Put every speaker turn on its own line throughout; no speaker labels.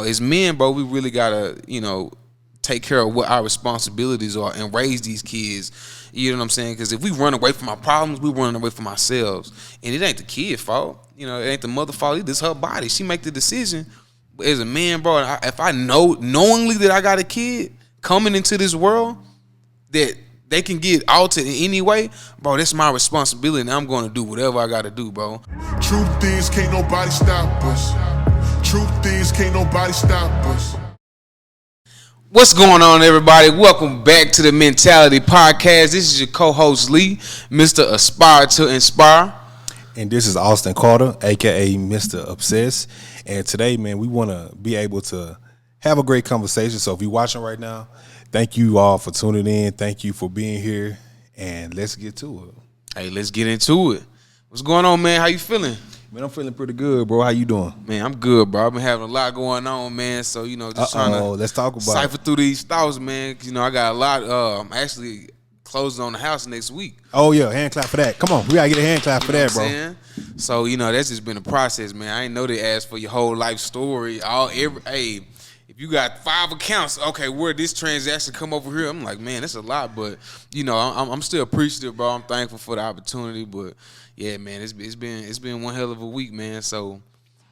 As men, bro, we really gotta, take care of what our responsibilities are and raise these kids. You know what I'm saying? Because if we run away from our problems, we running away from ourselves, and it ain't the kid fault. It ain't the mother fault either. It's her body. She make the decision. But as a man, bro, if I know knowingly that I got a kid coming into this world that they can get altered in any way, bro, that's my responsibility, and I'm going to do whatever I got to do, bro.
Truth is, can't nobody stop us. Truth is, can't nobody stop us.
What's going on, everybody? Welcome back to the Mentality Podcast. This is your co-host, Lee, Mr. Aspire to Inspire.
And this is Austin Carter, a.k.a. Mr. Obsessed. And today, man, we want to be able to have a great conversation. So if you're watching right now, thank you all for tuning in. Thank you for being here. And let's get to it.
Hey, let's get into it. What's going on, man? How you feeling?
Man, I'm feeling pretty good, bro. How you doing?
Man, I'm good, bro. I've been having a lot going on, man. So, just trying to
let's talk about
cipher through these thoughts, man. I got a lot. I'm actually closing on the house next week.
Oh, yeah. Hand clap for that. Come on. We got to get a hand clap for that, bro.
Saying? So, that's just been a process, man. I ain't know they asked for your whole life story. If you got 5 accounts, okay, where this transaction come over here? I'm like, man, that's a lot. But, I'm still appreciative, bro. I'm thankful for the opportunity. But, yeah, man, it's been one hell of a week, man. So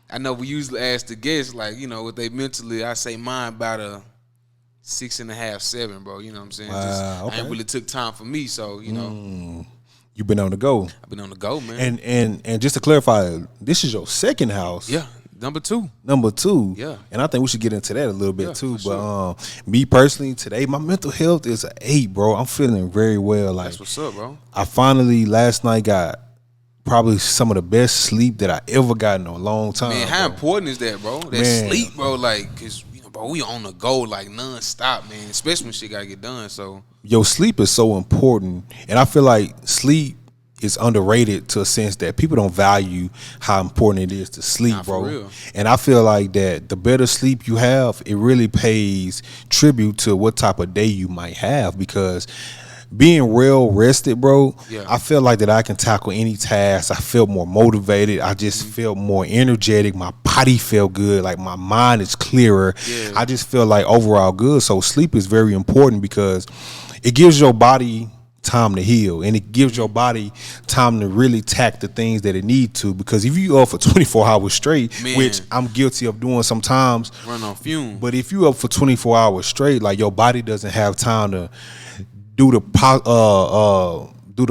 I know we usually ask the guests, like, what they mentally, I say mine about a 6.5, 7, bro. You know what I'm saying?
Wow, okay.
I ain't really took time for me, so,
You've been on the go.
I've been on the go, man.
And just to clarify, this is your second house.
Yeah, number 2.
Number 2.
Yeah.
And I think we should get into that a little bit too. But
sure.
Me personally, today, my mental health is an 8, bro. I'm feeling very well. Like,
that's what's up, bro.
I finally, last night, got probably some of the best sleep that I ever got in a long time.
Man, how important is that, bro? That sleep, bro, like, because, bro, we on the go, like, nonstop, man, especially when shit got to get done, so.
Yo, sleep is so important, and I feel like sleep is underrated to a sense that people don't value how important it is to sleep, bro.
For real.
And I feel like that the better sleep you have, it really pays tribute to what type of day you might have, because being well rested, bro,
yeah.
I feel like that I can tackle any task. I feel more motivated. I just feel more energetic. My body feel good. Like, my mind is clearer.
Yeah.
I just feel like overall good. So sleep is very important because it gives your body time to heal, and it gives your body time to really tack the things that it need to. Because if you up for 24 hours straight,
man,
which I'm guilty of doing sometimes,
run on fume.
But if you up for 24 hours straight, like, your body doesn't have time to do the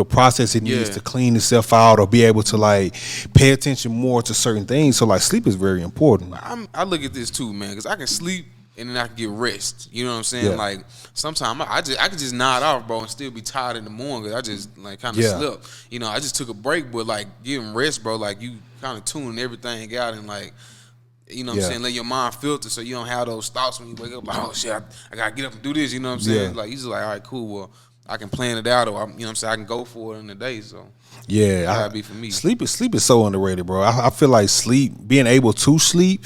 process it needs to clean itself out, or be able to, like, pay attention more to certain things. So, like, sleep is very important.
I look at this too, man, because I can sleep and then I can get rest. You know what I'm saying?
Yeah.
Like, sometimes I can just nod off, bro, and still be tired in the morning because I just, like, kind of slept. I just took a break, but, like, getting rest, bro, like, you kind of tuning everything out and, like, you know what I'm saying, let your mind filter so you don't have those thoughts when you wake up, like, oh, shit, I got to get up and do this, you know what I'm saying? Like, you just like, all right, cool, well, I can plan it out, or, you know what I'm saying, I can go for it in the day, so.
Yeah,
that'd be for me.
Sleep is so underrated, bro. I feel like sleep, being able to sleep,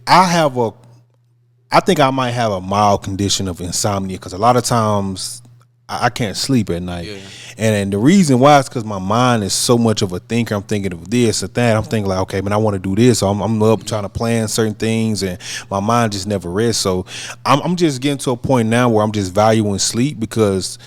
I think I might have a mild condition of insomnia, because a lot of times I can't sleep at night.
Yeah.
And the reason why is because my mind is so much of a thinker. I'm thinking of this or that. I'm thinking like, okay, man, I want to do this. So I'm up trying to plan certain things, and my mind just never rests. So I'm just getting to a point now where I'm just valuing sleep, because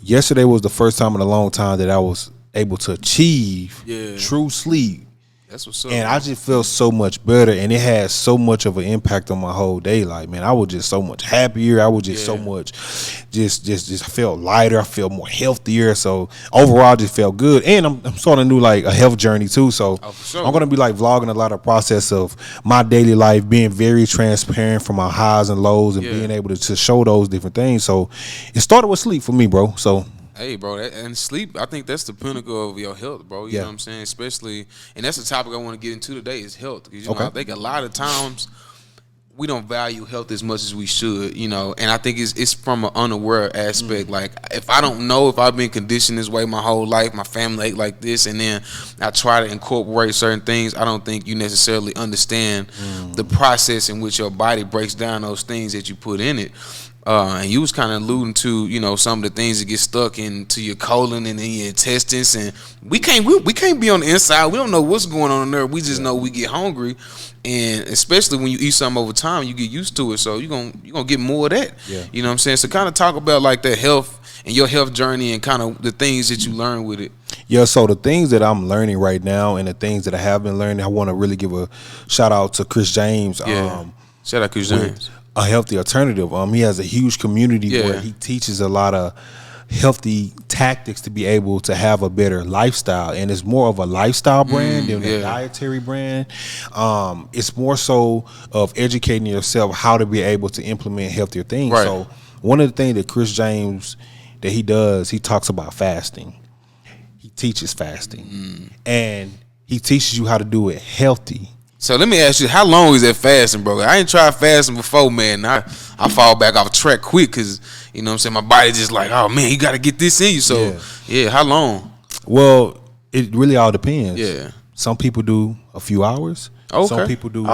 yesterday was the first time in a long time that I was able to achieve true sleep.
That's what's up.
And I just feel so much better, and it has so much of an impact on my whole day. Like, man, I was just so much happier. I was just so much, just felt lighter. I feel more healthier. So overall, I just felt good. And I'm starting to do, like, a health journey too. So
for sure.
I'm gonna be, like, vlogging a lot of process of my daily life, being very transparent from my highs and lows, and being able to show those different things. So it started with sleep for me, bro. So.
Hey, bro, and sleep, I think that's the pinnacle of your health, bro. You know what I'm saying? Especially, and that's the topic I want to get into today is health. Because, I think a lot of times we don't value health as much as we should, and I think it's from an unaware aspect. Like, if I don't know if I've been conditioned this way my whole life, my family ate like this, and then I try to incorporate certain things, I don't think you necessarily understand the process in which your body breaks down those things that you put in it. And you was kind of alluding to, you know, some of the things that get stuck into your colon and in your intestines, and we can't be on the inside. We don't know what's going on in there. We just know we get hungry, and especially when you eat something over time, you get used to it. So you're gonna get more of that.
Yeah.
You know what I'm saying? So kind of talk about like that health and your health journey and kind of the things that you learn with it.
Yeah, so the things that I'm learning right now and the things that I have been learning, I want to really give a shout out to Chris James.
Yeah. Shout out Chris James.
A healthy alternative. He has a huge community where he teaches a lot of healthy tactics to be able to have a better lifestyle, and it's more of a lifestyle brand than a dietary brand. It's more so of educating yourself how to be able to implement healthier things.
Right.
So one of the things that Chris James that he does, he talks about fasting. He teaches fasting, and he teaches you how to do it healthy.
So let me ask you, how long is that fasting, bro? I ain't tried fasting before, man. I fall back off track quick because, you know what I'm saying, my body just like, oh, man, you got to get this in you. So, yeah, how long?
Well, it really all depends.
Yeah.
Some people do a few hours.
Okay.
Some people do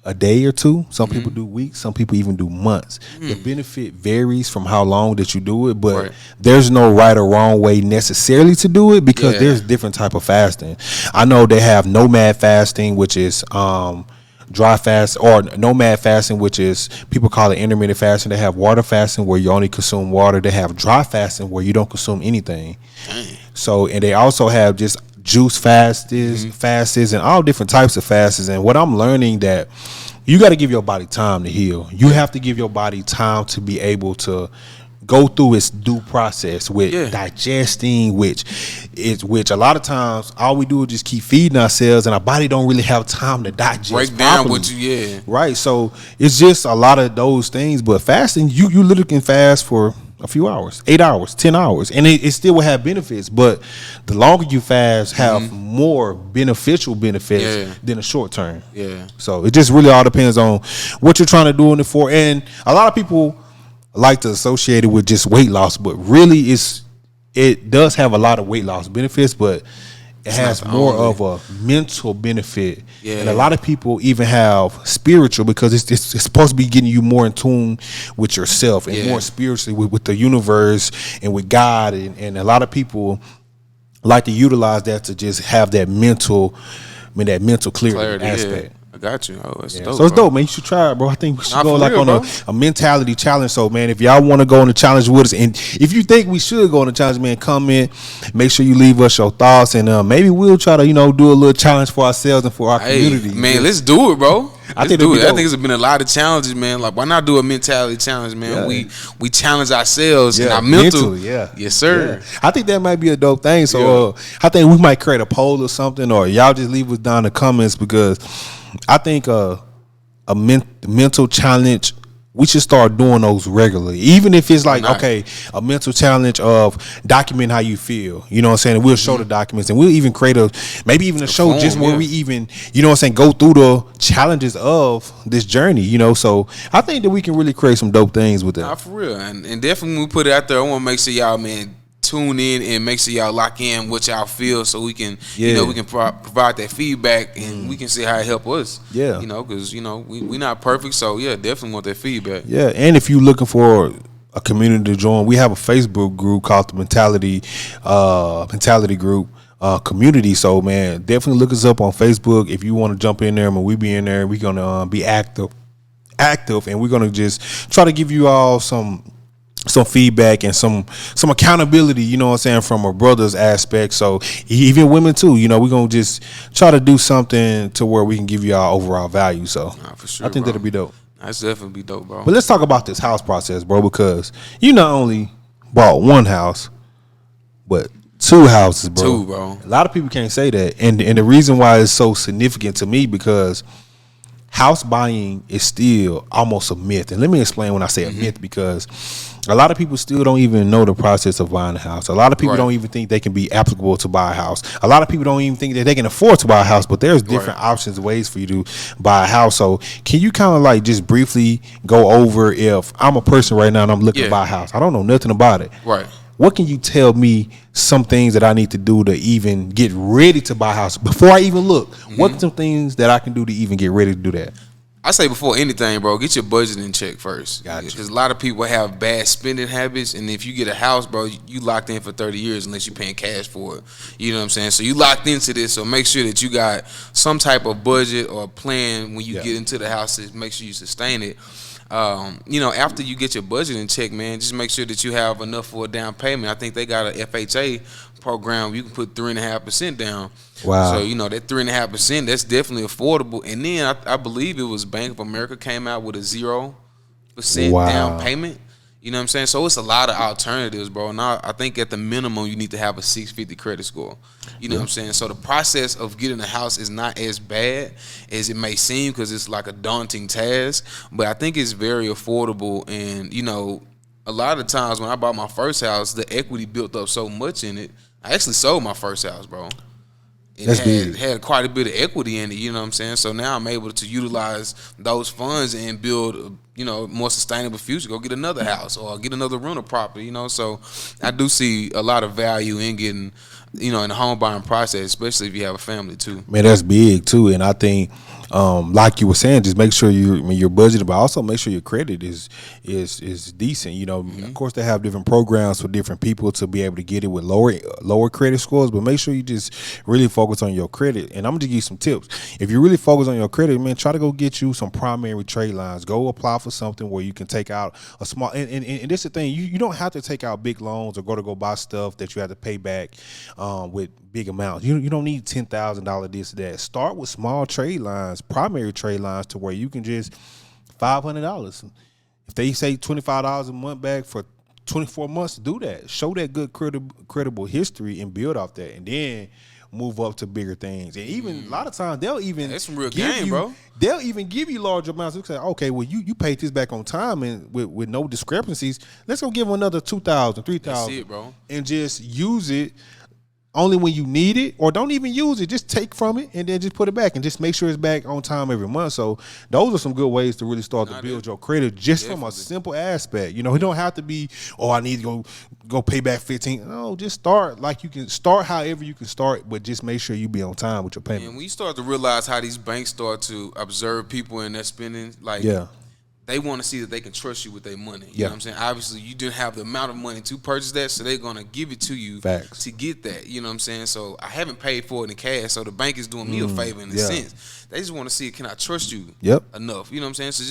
a day or two. Some people do weeks. Some people even do months. The benefit varies from how long that you do it, but there's no right or wrong way necessarily to do it because there's different type of fasting. I know they have nomad fasting, which is dry fast, or nomad fasting, which is people call it intermittent fasting. They have water fasting where you only consume water. They have dry fasting where you don't consume anything. So, and they also have just juice fasts, and all different types of fasts. And what I'm learning that you got to give your body time to heal. You have to give your body time to be able to go through its due process with digesting, which a lot of times all we do is just keep feeding ourselves, and our body don't really have time to digest.
Break down
properly.
what you
Right. So it's just a lot of those things. But fasting, you literally can fast for a few hours, 8 hours, 10 hours, and it still will have benefits. But the longer you fast, have more beneficial benefits than a short term.
Yeah.
So it just really all depends on what you're trying to do it for. And a lot of people like to associate it with just weight loss, but really it does have a lot of weight loss benefits, but it has more of a mental benefit. And a lot of people even have spiritual, because it's supposed to be getting you more in tune with yourself and more spiritually with the universe and with God. And a lot of people like to utilize that to just have that mental clarity aspect.
I got you. Oh, it's dope.
So it's
bro.
dope, man. You should try it, bro. I think we should go
for
like
real,
on
bro.
a mentality challenge. So, man, if y'all want to go on the challenge with us, and if you think we should go on the challenge, man, come in. Make sure you leave us your thoughts, and maybe we'll try to, do a little challenge for ourselves and for our community.
Man, let's do it, bro.
I
think
think
there's been a lot of challenges, man. Like, why not do a mentality challenge, man?
Yeah.
We challenge ourselves and our mental.
mentally,
Yes, sir.
Yeah. I think that might be a dope thing. So I think we might create a poll or something, or y'all just leave us down in the comments, because I think a mental challenge, we should start doing those regularly. Even if it's like, a mental challenge of document how you feel. You know what I'm saying? And we'll show the documents, and we'll even create a show
form,
just where we even, go through the challenges of this journey, So I think that we can really create some dope things with that.
Nah, for real. And definitely when we put it out there, I want to make sure y'all, man, tune in and make sure y'all lock in what y'all feel, so we can, we can provide that feedback, and we can see how it help us. Yeah. Because, we not perfect. So, definitely want that feedback.
Yeah. And if you're looking for a community to join, we have a Facebook group called the Mentality Group Community. So, man, definitely look us up on Facebook. If you want to jump in there, we be in there. We're going to be active, and we're going to just try to give you all some feedback and some accountability, from a brother's aspect. So even women too, we're going to just try to do something to where we can give you our overall value. So
for sure,
I think that'll be dope.
That's definitely be dope, bro.
But let's talk about this house process, bro, because you not only bought one house, but two houses, bro.
Two, bro.
A lot of people can't say that. And the reason why it's so significant to me, because house buying is still almost a myth. And let me explain when I say a myth, because a lot of people still don't even know the process of buying a house. A lot of people don't even think they can be applicable to buy a house. A lot of people don't even think that they can afford to buy a house, but there's different options, ways for you to buy a house. So can you kind of like just briefly go over, if I'm a person right now and I'm looking to buy a house, I don't know nothing about it.
Right.
What can you tell me some things that I need to do to even get ready to buy a house before I even look? What are some things that I can do to even get ready to do that?
I say before anything, bro, get your budget in check first.
Gotcha.
Because a lot of people have bad spending habits, and if you get a house, bro, you locked in for 30 years unless you're paying cash for it. You know what I'm saying? So you locked into this, so make sure that you got some type of budget or plan when you get into the house to make sure you sustain it. After you get your budget in check, man, just make sure that you have enough for a down payment. I think they got a FHA program. You can put 3.5% down.
Wow.
So, that 3.5%, that's definitely affordable. And then I believe it was Bank of America came out with a 0% down payment. You know what I'm saying? So it's a lot of alternatives, bro. And I think at the minimum, you need to have a 650 credit score. You know what I'm saying? So the process of getting a house is not as bad as it may seem because it's like a daunting task. But I think it's very affordable. And, a lot of times when I bought my first house, the equity built up so much in it. I actually sold my first house, bro. It had quite a bit of equity in it, you know what I'm saying? So now I'm able to utilize those funds and build, a more sustainable future. Go get another house or get another rental property, So I do see a lot of value in getting, in the home buying process, especially if you have a family too.
Man, that's big too. And I think, like you were saying, just make sure you're budgeted, but also make sure your credit is decent. Of course they have different programs for different people to be able to get it with lower credit scores, but make sure you just really focus on your credit. And I'm gonna give you some tips. If you really focus on your credit, man, try to go get you some primary trade lines. Go apply for something where you can take out a small. And this is the thing. You don't have to take out big loans or go buy stuff that you have to pay back with big amounts. You don't need $10,000 this that. Start with small trade lines, primary trade lines, to where you can just $500. If they say $25 a month back for 24 months, do that. Show that good credible history and build off that, and then move up to bigger things. And even a lot of times they'll even
that's some real game, bro.
They'll even give you large amounts. They'll say, okay, well you paid this back on time and with no discrepancies. Let's go give them another $2,000, $3,000.
That's it, bro.
And just use it only when you need it, or don't even use it. Just take from it and then just put it back, and just make sure it's back on time every month. So those are some good ways to really start to build your credit, just from a simple aspect. It don't have to be, I need to go pay back 15. No, just start like you can start however you can start, but just make sure you be on time with your payment.
And when you start to realize how these banks start to observe people and their spending, they want to see that they can trust you with their money. You know what I'm saying? Obviously, you didn't have the amount of money to purchase that, so they're going to give it to you to get that. You know what I'm saying? So I haven't paid for it in cash, so the bank is doing me a favor in a sense. They just want to see, can I trust you enough? You know what I'm saying? So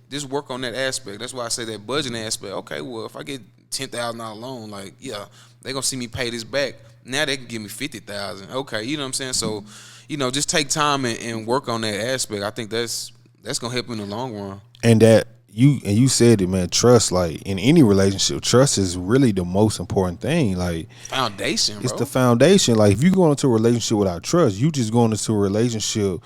just work on that aspect. That's why I say that budgeting aspect. Okay, well, if I get $10,000 loan, they're going to see me pay this back. Now they can give me $50,000. Okay, you know what I'm saying? So, just take time and work on that aspect. I think that's going to help you in the long run.
And you said it, man. Trust, in any relationship, trust is really the most important thing.
Foundation, bro.
It's the foundation. If you go into a relationship without trust, you just going into a relationship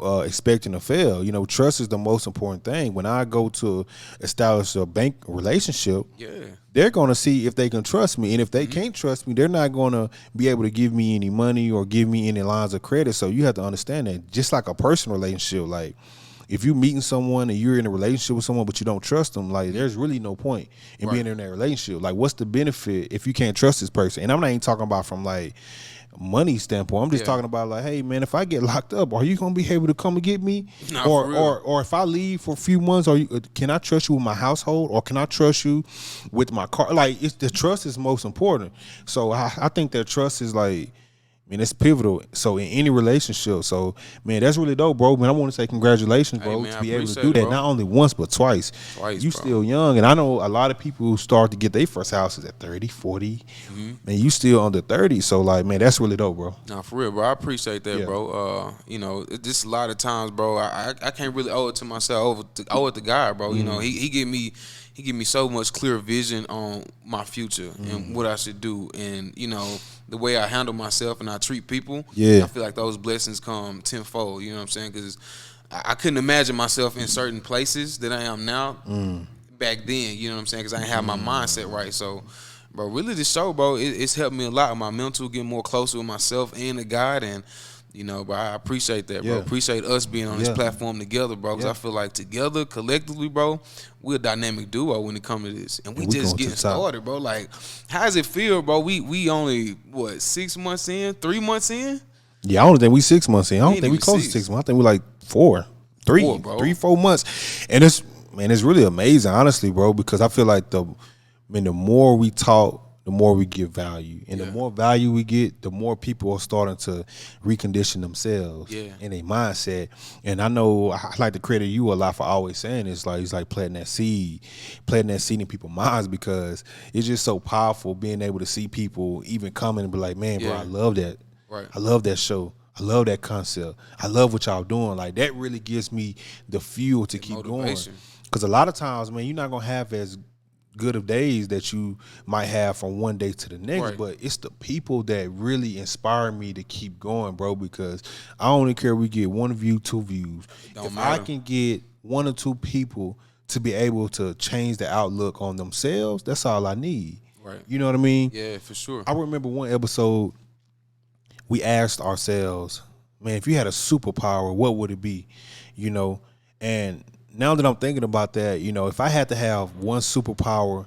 expecting to fail. Trust is the most important thing. When I go to establish a bank relationship, they're going to see if they can trust me. And if they can't trust me, they're not going to be able to give me any money or give me any lines of credit. So you have to understand that. Just like a personal relationship, if you're meeting someone and you're in a relationship with someone but you don't trust them, there's really no point in being in that relationship. What's the benefit if you can't trust this person? And I'm not even talking about from money standpoint. I'm just talking about hey man, if I get locked up, are you gonna be able to come and get me? Or if I leave for a few months, can I trust you with my household, or can I trust you with my car? The trust is most important. So I think that trust is it's pivotal. So in any relationship. So man, that's really dope, bro. Man, I want to say congratulations, bro, to be able to do that not only once but twice. You still young, and I know a lot of people who start to get their first houses at 30, 40. Man, you still under 30. So man, that's really dope, bro.
Nah, for real, bro. I appreciate that, bro. Just a lot of times, bro, I can't really owe it to myself, owe it to God, bro. He give me so much clear vision on my future and what I should do, and the way I handle myself and I treat people. I feel like those blessings come tenfold. You know what I'm saying? Because I couldn't imagine myself in certain places that I am now back then. You know what I'm saying? Because I didn't have my mindset right. So, bro, really this show, bro, it's helped me a lot with my mental, getting more closer with myself and to God. And but I appreciate that, bro. Appreciate us being on this platform together, bro. Because I feel like together, collectively, bro, we're a dynamic duo when it comes to this. And we just getting started, bro. How does it feel, bro? We only, 6 months in? 3 months in?
Yeah, I don't think we 6 months in. I don't think we close to 6 months. I think we 4. three, 4 months, and it's really amazing, honestly, bro. Because I feel like the more we talk, the more we get value, and the more value we get, the more people are starting to recondition themselves in their mindset. And I know I like to credit you a lot for always saying this. Like, it's like planting that seed in people's minds, because it's just so powerful being able to see people even coming and be like, man, bro, I love that. Right. I love that show. I love that concept. I love what y'all doing. Like, that really gives me the fuel to keep going. Because a lot of times, man, you're not gonna have as good of days that you might have from one day to the next, but it's the people that really inspire me to keep going, bro, because I don't care if we get 1 view, 2 views. If I can get 1 or 2 people to be able to change the outlook on themselves, that's all I need. Right. You know what I mean?
Yeah, for sure.
I remember one episode we asked ourselves, man, if you had a superpower, what would it be? You know, and now that I'm thinking about that, you know, if I had to have one superpower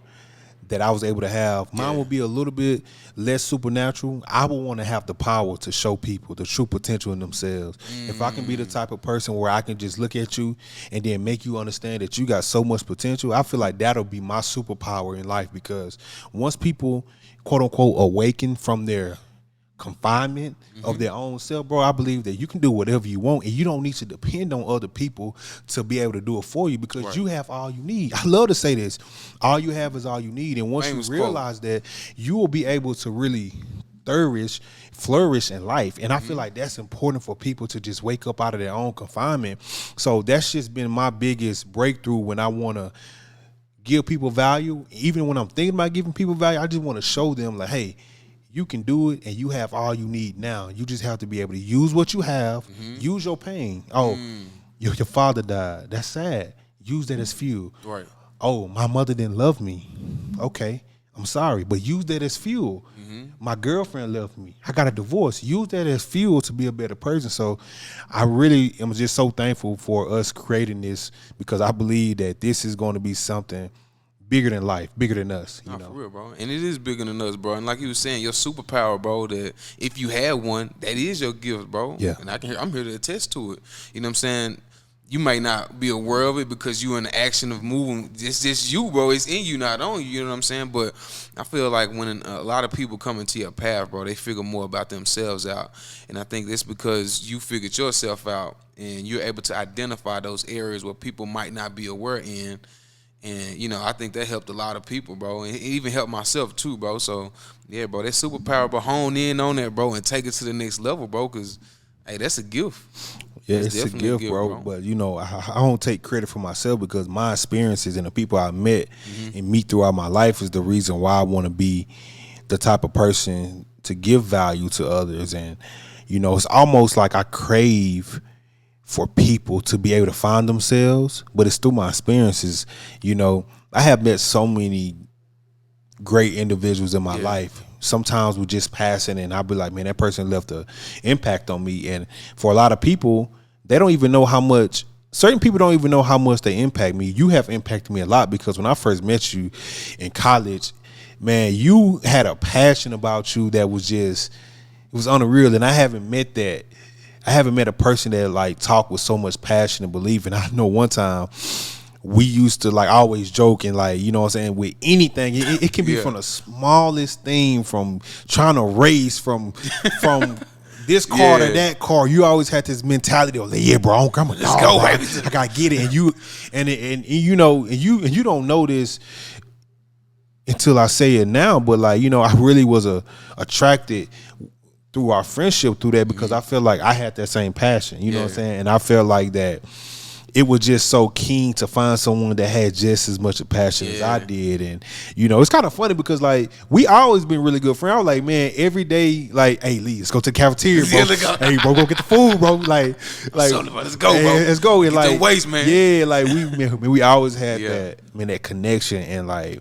that I was able to have, mine would be a little bit less supernatural. I would want to have the power to show people the true potential in themselves. If I can be the type of person where I can just look at you and then make you understand that you got so much potential, I feel like that'll be my superpower in life, because once people, quote unquote, awaken from their confinement of their own self, bro, I believe that you can do whatever you want, and you don't need to depend on other people to be able to do it for you, because you have all you need. I love to say this: all you have is all you need. And once you realize that, you will be able to really flourish in life. And I feel like that's important for people to just wake up out of their own confinement. So that's just been my biggest breakthrough when I want to give people value. Even when I'm thinking about giving people value, I just want to show them, like, hey, you can do it, and you have all you need now. You just have to be able to use what you have, use your pain. Oh, your father died. That's sad. Use that as fuel. Right. Oh, my mother didn't love me. Okay, I'm sorry, but use that as fuel. My girlfriend left me. I got a divorce. Use that as fuel to be a better person. So I really am just so thankful for us creating this, because I believe that this is going to be something bigger than life, bigger than us. You know?
For real, bro. And it is bigger than us, bro. And like you were saying, your superpower, bro, that if you had one, that is your gift, bro.
Yeah.
And I'm here to attest to it. You know what I'm saying? You might not be aware of it because you're in the action of moving. It's just you, bro. It's in you, not on you. You know what I'm saying? But I feel like when a lot of people come into your path, bro, they figure more about themselves out. And I think that's because you figured yourself out, and you're able to identify those areas where people might not be aware in. And, you know, I think that helped a lot of people, bro. And it even helped myself, too, bro. So, yeah, bro, that superpower, bro, hone in on that, bro, and take it to the next level, bro, because, hey, that's a gift.
Yeah, it's a gift, bro. But, you know, I don't take credit for myself, because my experiences and the people I met and meet throughout my life is the reason why I want to be the type of person to give value to others. And, you know, it's almost like I crave for people to be able to find themselves, but it's through my experiences. You know, I have met so many great individuals in my life. Sometimes we're just passing, and I'll be like, man, that person left an impact on me. And for a lot of people, they don't even know how much, certain people don't even know how much they impact me. You have impacted me a lot, because when I first met you in college, man, you had a passion about you that was just, it was unreal. And I haven't met a person that like talk with so much passion and belief. And I know one time we used to like always joke and like, you know what I'm saying, with anything. It can be from the smallest thing, from trying to race from this car to that car. You always had this mentality of like, yeah, bro, I'm a dog, go, baby. I gotta get it. And you know, and you don't know this until I say it now, but like, you know, I really was attracted through our friendship through that, because I feel like I had that same passion, you know what I'm saying? And I felt like that it was just so keen to find someone that had just as much a passion as I did. And, you know, it's kind of funny because, like, we always been really good friends. I was like, man, every day, like, hey, Lee, let's go to the cafeteria, bro. Hey, bro, go get the food, bro. Like let's go, bro. Let's go. And,
get
like,
waste, man.
Yeah, like, we always had that connection, and, like,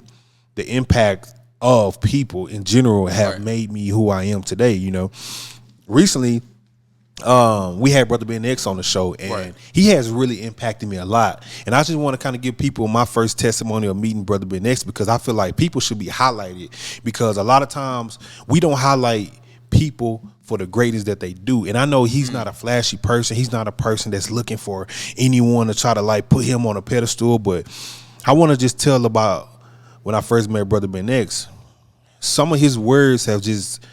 the impact of people in general have made me who I am today, you know. Recently, we had Brother Ben X on the show, and he has really impacted me a lot. And I just want to kind of give people my first testimony of meeting Brother Ben X, because I feel like people should be highlighted, because a lot of times we don't highlight people for the greatness that they do. And I know he's not a flashy person. He's not a person that's looking for anyone to try to like put him on a pedestal. But I want to just tell about when I first met Brother Ben X. Some of his words have just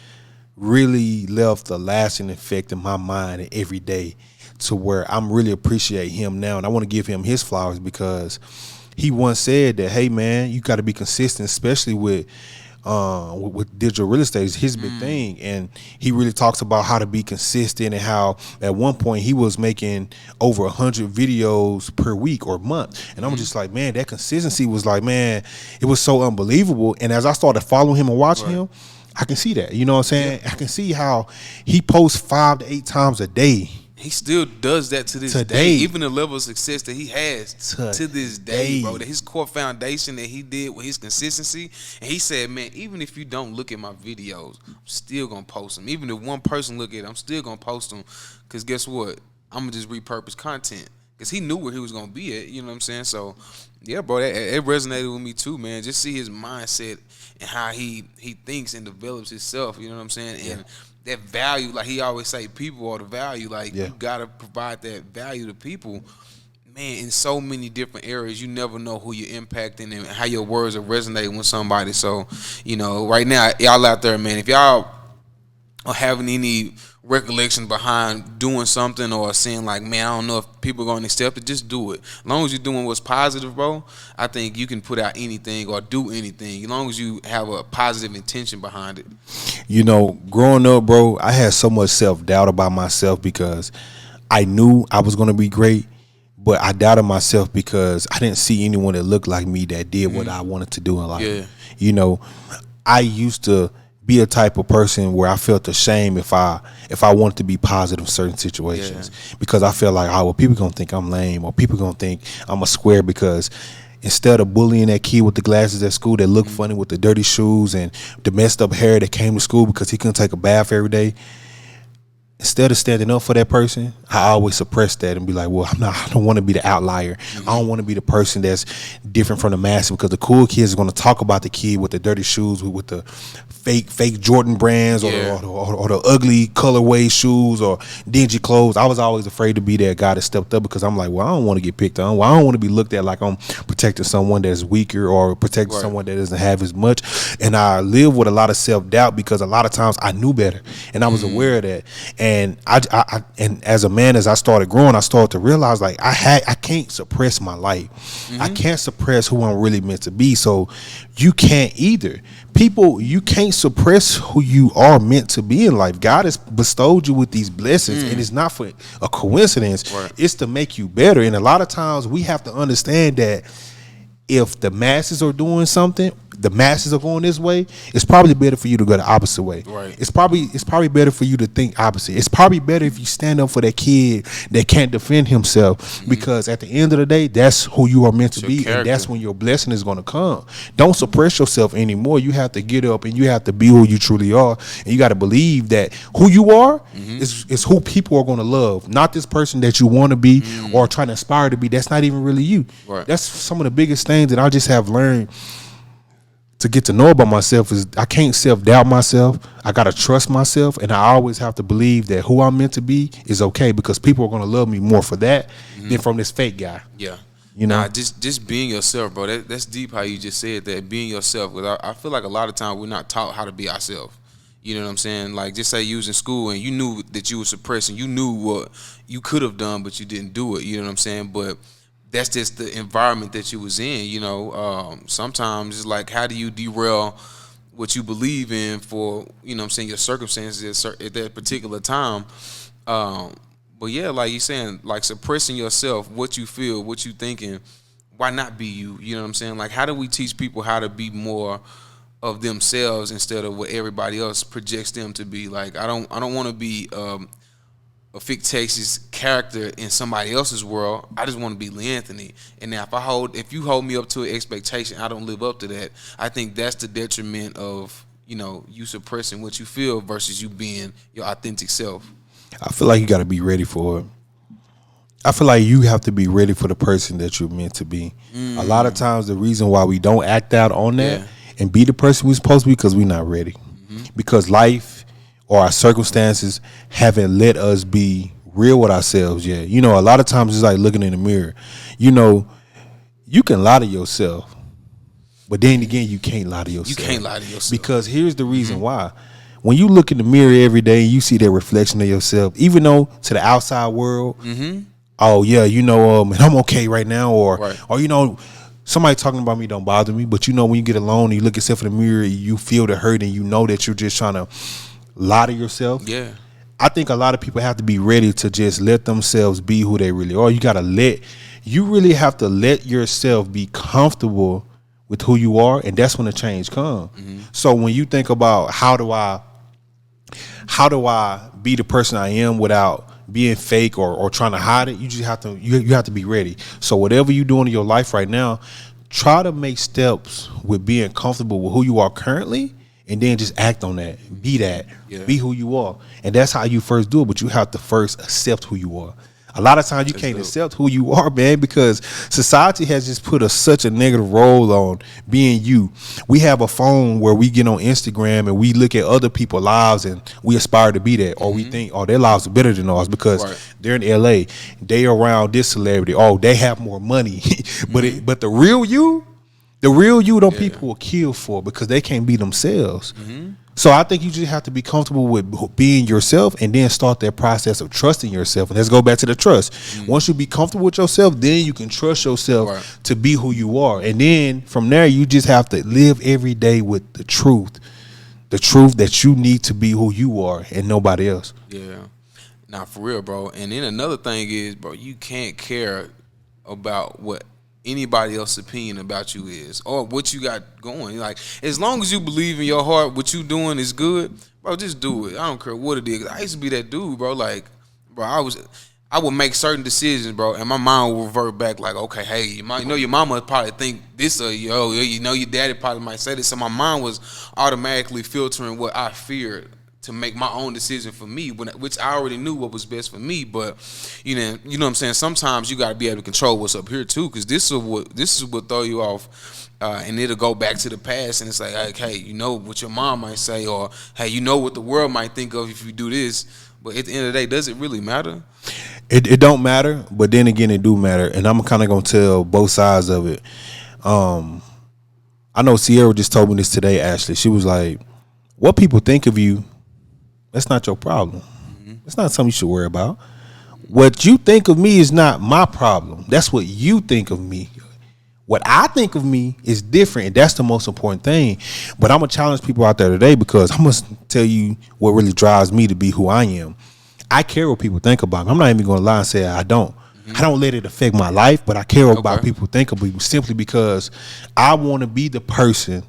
really left a lasting effect in my mind every day, to where I'm really appreciate him now. And I want to give him his flowers, because he once said that, hey man, you got to be consistent, especially with digital real estate. Is his big thing. And he really talks about how to be consistent, and how at one point he was making over 100 videos per week or month. And I'm just like, man, that consistency was like, man, it was so unbelievable. And as I started following him and watching him, I can see that. You know what I'm saying? I can see how he posts 5 to 8 times a day.
He still does that to this day. Even the level of success that he has to this day, bro. That his core foundation that he did with his consistency. And he said, man, even if you don't look at my videos, I'm still going to post them. Even if one person look at it, I'm still going to post them. Because guess what? I'm going to just repurpose content. Because he knew where he was going to be at. You know what I'm saying? So, yeah, bro, it resonated with me too, man. Just see his mindset and how he thinks and develops himself. You know what I'm saying? And that value, like he always say, people are the value. Like, you gotta provide that value to people, man. In so many different areas, you never know who you're impacting and how your words are resonating with somebody. So, you know, right now, y'all out there, man, if y'all are having any recollection behind doing something, or saying like, man, I don't know if people are going to accept it, just do it. As long as you're doing what's positive, bro, I think you can put out anything or do anything, as long as you have a positive intention behind it.
You know, growing up, bro, I had so much self-doubt about myself, because I knew I was going to be great, but I doubted myself because I didn't see anyone that looked like me that did what I wanted to do in life.
Yeah.
You know, I used to be a type of person where I felt ashamed if I wanted to be positive in certain situations, because I felt like, oh, well, people gonna think I'm lame, or people gonna think I'm a square, because instead of bullying that kid with the glasses at school that looked funny with the dirty shoes and the messed up hair that came to school because he couldn't take a bath every day, instead of standing up for that person, I always suppress that and be like, well, I don't want to be the outlier. I don't want to be the person that's different from the mass, because the cool kids are going to talk about the kid with the dirty shoes, with the fake Jordan brands, or the ugly colorway shoes or dingy clothes. I was always afraid to be that guy that stepped up, because I'm like, well, I don't want to get picked on. Well, I don't want to be looked at like I'm protecting someone that's weaker, or protecting someone that doesn't have as much. And I live with a lot of self-doubt, because a lot of times I knew better, and I was aware of that. And I and as a man, as I started growing, I started to realize, like, I can't suppress my life. I can't suppress who I'm really meant to be. So you can't either. People, you can't suppress who you are meant to be in life. God has bestowed you with these blessings, and it's not for a coincidence. It's to make you better. And a lot of times we have to understand that if the masses are doing something, the masses are going this way, it's probably better for you to go the opposite way. It's probably better for you to think opposite. It's probably better if you stand up for that kid that can't defend himself, because at the end of the day, that's who you are meant to be, and that's when your blessing is going to come. Don't suppress yourself anymore. You have to get up and you have to be who you truly are, and you got to believe that who you are is who people are going to love, not this person that you want to be or trying to aspire to be. That's not even really you. That's some of the biggest things that I just have learned to get to know about myself, is I can't self-doubt myself. I got to trust myself, and I always have to believe that who I'm meant to be is okay, because people are going to love me more for that than from this fake guy. You know,
just being yourself, bro. That's deep how you just said that, being yourself. Because I feel like a lot of times we're not taught how to be ourselves. You know what I'm saying? Like, just say you was in school and you knew that you were suppressing. You knew what you could have done, but you didn't do it. You know what I'm saying? But that's just the environment that you was in, you know. Sometimes it's like, how do you derail what you believe in for, you know what I'm saying, your circumstances at that particular time. But yeah, like you're saying, like suppressing yourself, what you feel, what you thinking, why not be you? You know what I'm saying? Like, how do we teach people how to be more of themselves instead of what everybody else projects them to be? Like, I don't want to be a fictitious character in somebody else's world. I just want to be Lee Anthony. And now if you hold me up to an expectation, I don't live up to that. I think that's the detriment of, you know, you suppressing what you feel versus you being your authentic self.
I feel like you got to be ready for it. I feel like you have to be ready for the person that you're meant to be. A lot of times the reason why we don't act out on that and be the person we're supposed to be, because we're not ready. Because life or our circumstances haven't let us be real with ourselves yet. You know, a lot of times it's like looking in the mirror. You know, you can lie to yourself, but then again, you can't lie to yourself.
You can't lie to yourself.
Because here's the reason why. When you look in the mirror every day and you see that reflection of yourself, even though to the outside world, oh yeah, you know, man, I'm okay right now, or you know, somebody talking about me don't bother me. But you know, when you get alone and you look yourself in the mirror, you feel the hurt and you know that you're just trying to lie to yourself.
Yeah.
I think a lot of people have to be ready to just let themselves be who they really are. You really have to let yourself be comfortable with who you are, and that's when the change comes. So when you think about how do I be the person I am without being fake or trying to hide it, you just have to you have to be ready. So whatever you're doing in your life right now, try to make steps with being comfortable with who you are currently, and then just act on that. Be that. Yeah. Be who you are. And that's how you first do it, but you have to first accept who you are. A lot of times you can't accept who you are, man, because society has just put such a negative role on being you. We have a phone where we get on Instagram and we look at other people's lives and we aspire to be that, or we think, oh, their lives are better than ours because they're in LA, they around this celebrity, oh, they have more money. But the real you, them people will kill for because they can't be themselves. So I think you just have to be comfortable with being yourself and then start that process of trusting yourself. And let's go back to the trust. Once you be comfortable with yourself, then you can trust yourself to be who you are. And then from there, you just have to live every day with the truth that you need to be who you are and nobody else.
Yeah. Now, for real, bro. And then another thing is, bro, you can't care about what anybody else's opinion about you is or what you got going. Like, as long as you believe in your heart what you doing is good, bro, just do it. I don't care what it is. I used to be that dude, bro. Like, bro, I would make certain decisions, bro, and my mind would revert back like, okay, hey, you know your mama probably think this, or you know your daddy probably might say this. So my mind was automatically filtering what I feared to make my own decision for me, which I already knew what was best for me. But you know what I'm saying. Sometimes you got to be able to control what's up here too, because this is what throw you off, and it'll go back to the past, and it's like, hey, you know what your mom might say, or hey, you know what the world might think of if you do this. But at the end of the day, does it really matter?
It don't matter, but then again, it do matter, and I'm kind of gonna tell both sides of it. I know Sierra just told me this today. Ashley, she was like, "What people think of you, that's not your problem. It's not something you should worry about. What you think of me is not my problem. That's what you think of me. What I think of me is different, and that's the most important thing." But I'm gonna challenge people out there today, because I'm gonna tell you what really drives me to be who I am. I care what people think about me. I'm not even gonna lie and say I don't. I don't let it affect my life, but I care about what people think of me, simply because I want to be the person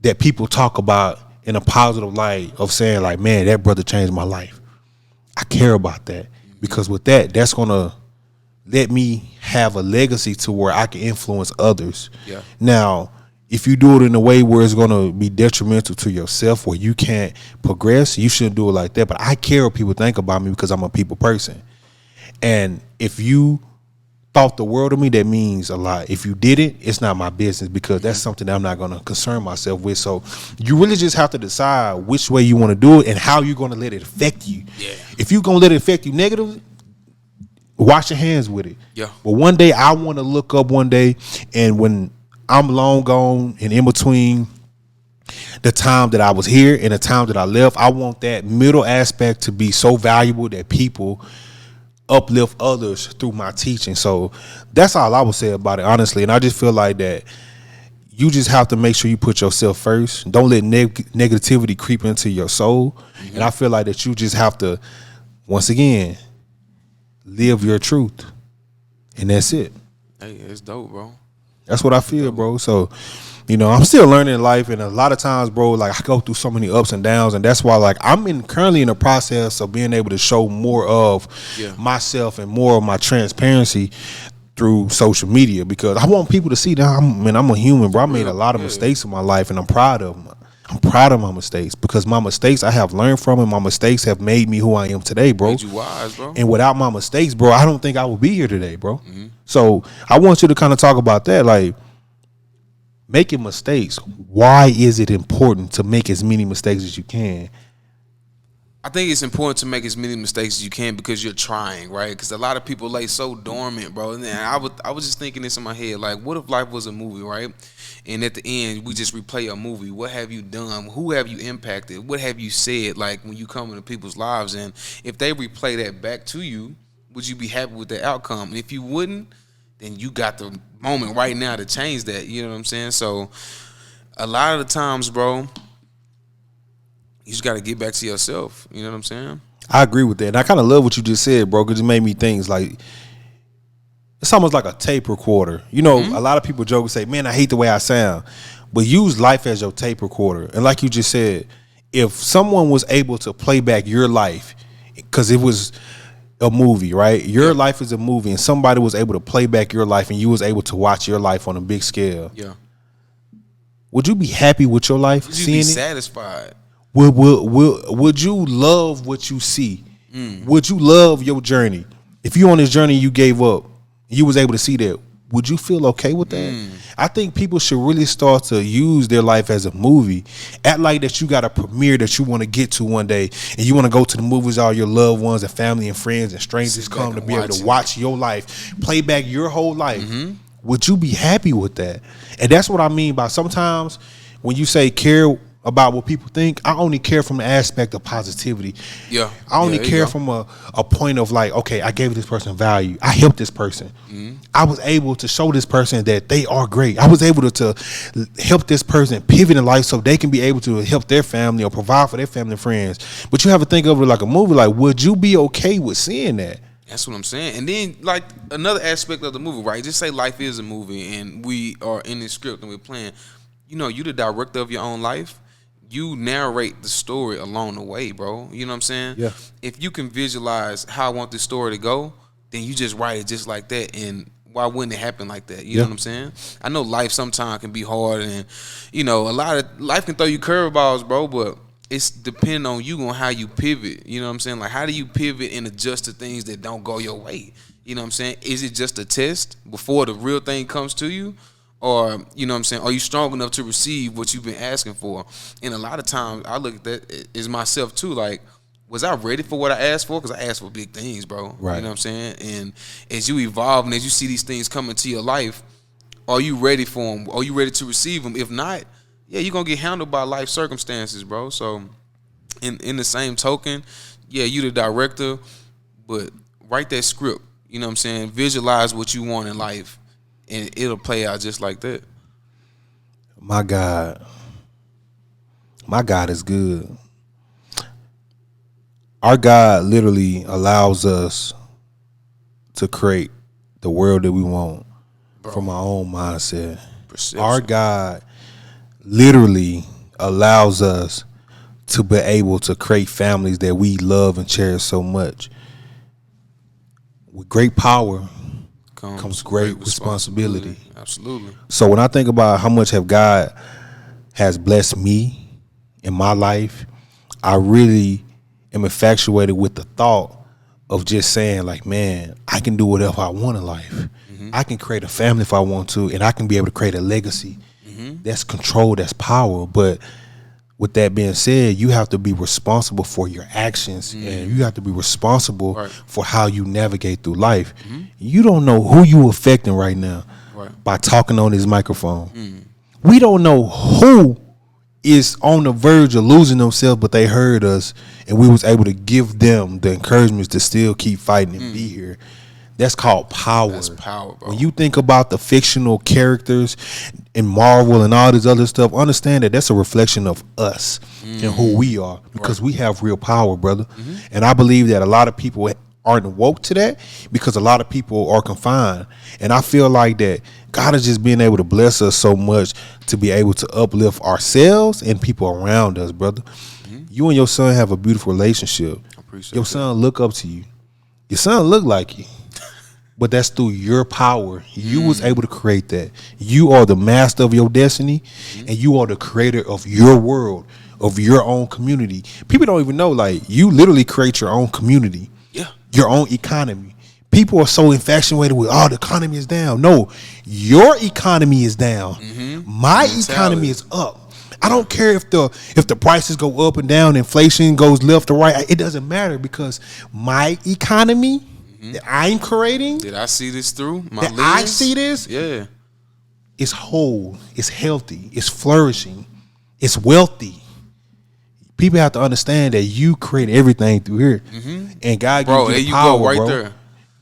that people talk about in a positive light, of saying like, man, that brother changed my life. I care about that, because with that's gonna let me have a legacy to where I can influence others. Yeah. Now, if you do it in a way where it's gonna be detrimental to yourself, where you can't progress, you shouldn't do it like that. But I care what people think about me, because I'm a people person. And if you thought the world of me, that means a lot. If you didn't, it's not my business, because that's something that I'm not going to concern myself with. So you really just have to decide which way you want to do it and how you're going to let it affect you. Yeah. If you're going to let it affect you negatively, wash your hands with it. Yeah. But one day I want to look up one day, and when I'm long gone and in between the time that I was here and the time that I left, I want that middle aspect to be so valuable that people uplift others through my teaching. So that's all I would say about it, honestly. And I just feel like that you just have to make sure you put yourself first. Don't let negativity creep into your soul. And I feel like that you just have to, once again, live your truth. And that's it.
Hey, it's dope, bro.
That's what I feel, bro. So, you know, I'm still learning life, and a lot of times, bro, like I go through so many ups and downs, and that's why, like, I'm currently in the process of being able to show more of myself and more of my transparency through social media, because I want people to see that I'm a human, bro. I made a lot of mistakes in my life, and I'm proud of them. I'm proud of my mistakes, because my mistakes I have learned from, and my mistakes have made me who I am today, bro.
Made you wise, bro.
And without my mistakes, bro, I don't think I would be here today, bro. So I want you to kind of talk about that, like, making mistakes. Why is it important to make as many mistakes as you can?
I think it's important to make as many mistakes as you can because you're trying, right? Because a lot of people lay so dormant, bro. And I was just thinking this in my head, like, what if life was a movie, right? And at the end, we just replay a movie. What have you done? Who have you impacted? What have you said, like, when you come into people's lives? And if they replay that back to you, would you be happy with the outcome? And if you wouldn't, then you got the moment right now to change that. You know what I'm saying? So a lot of the times, bro, you just got to get back to yourself. You know what I'm saying?
I agree with that. And I kind of love what you just said, bro, because it made me think, like, it's almost like a tape recorder. You know, a lot of people joke and say, man, I hate the way I sound. But use life as your tape recorder. And like you just said, if someone was able to play back your life, because it was a movie, right? Your life is a movie, and somebody was able to play back your life and you was able to watch your life on a big scale.
Yeah.
Would you be happy with your life?
Would you be satisfied?
Would you love what you see? Would you love your journey? If you on this journey you gave up, you was able to see that, would you feel okay with that? I think people should really start to use their life as a movie. Act like that you got a premiere that you want to get to one day, and you want to go to the movies, all your loved ones and family and friends and strangers come to be able to watch your life, play back your whole life. Would you be happy with that? And that's what I mean by sometimes when you say care about what people think, I only care from the aspect of positivity.
Yeah.
I only care from a point of like, okay, I gave this person value. I helped this person. I was able to show this person that they are great. I was able to help this person pivot in life so they can be able to help their family or provide for their family and friends. But you have to think of it like a movie. Like, would you be okay with seeing that?
That's what I'm saying. And then, like, another aspect of the movie, right? Just say life is a movie and we are in this script and we're playing. You know, you the director of your own life. You narrate the story along the way, bro. You know what I'm saying?
Yeah.
If you can visualize how I want this story to go, then you just write it just like that. And why wouldn't it happen like that? You know what I'm saying? I know life sometimes can be hard, and you know, a lot of life can throw you curveballs, bro. But it's depending on you on how you pivot. You know what I'm saying? Like, how do you pivot and adjust to things that don't go your way? You know what I'm saying? Is it just a test before the real thing comes to you? Or, you know what I'm saying, are you strong enough to receive what you've been asking for? And a lot of times, I look at that as myself, too. Like, was I ready for what I asked for? Because I asked for big things, bro.
Right.
You know what I'm saying? And as you evolve and as you see these things come into your life, are you ready for them? Are you ready to receive them? If not, yeah, you're going to get handled by life circumstances, bro. So, in the same token, yeah, you the director, but write that script. You know what I'm saying? Visualize what you want in life. And it'll play out just like that.
My God is good. Our God literally allows us to create the world that we want from our own mindset.
Perception.
Our God literally allows us to be able to create families that we love and cherish so much. With great power comes great responsibility.
Absolutely.
So when I think about how much God has blessed me in my life, I really am infatuated with the thought of just saying, like, man, I can do whatever I want in life. I can create a family if I want to, and I can be able to create a legacy. That's control, that's power. But with that being said, you have to be responsible for your actions, and you have to be responsible for how you navigate through life. You don't know who you affecting right now by talking on this microphone. We don't know who is on the verge of losing themselves, but they heard us, and we was able to give them the encouragement to still keep fighting and be here. That's called power.
That's power, bro.
When you think about the fictional characters in Marvel and all this other stuff, understand that that's a reflection of us and who we are, because we have real power, brother. And I believe that a lot of people aren't woke to that because a lot of people are confined. And I feel like that God is just being able to bless us so much to be able to uplift ourselves and people around us, brother. You and your son have a beautiful relationship. Your son look up to you. Your son look like you. But that's through your power. You was able to create that. You are the master of your destiny, and you are the creator of your world, of your own community. People don't even know, like, you literally create your own community, your own economy. People are so infatuated with, oh, the economy is down. No, your economy is down. My economy is up. I don't care if the prices go up and down, inflation goes left or right. It doesn't matter because my economy that I'm creating,
Did I see this through my
that
lens?
I see this,
Yeah.
it's whole, it's healthy, it's flourishing, it's wealthy. People have to understand that you create everything through here, and God
Bro,
gives
there
you the
you
power,
go right
bro.
there.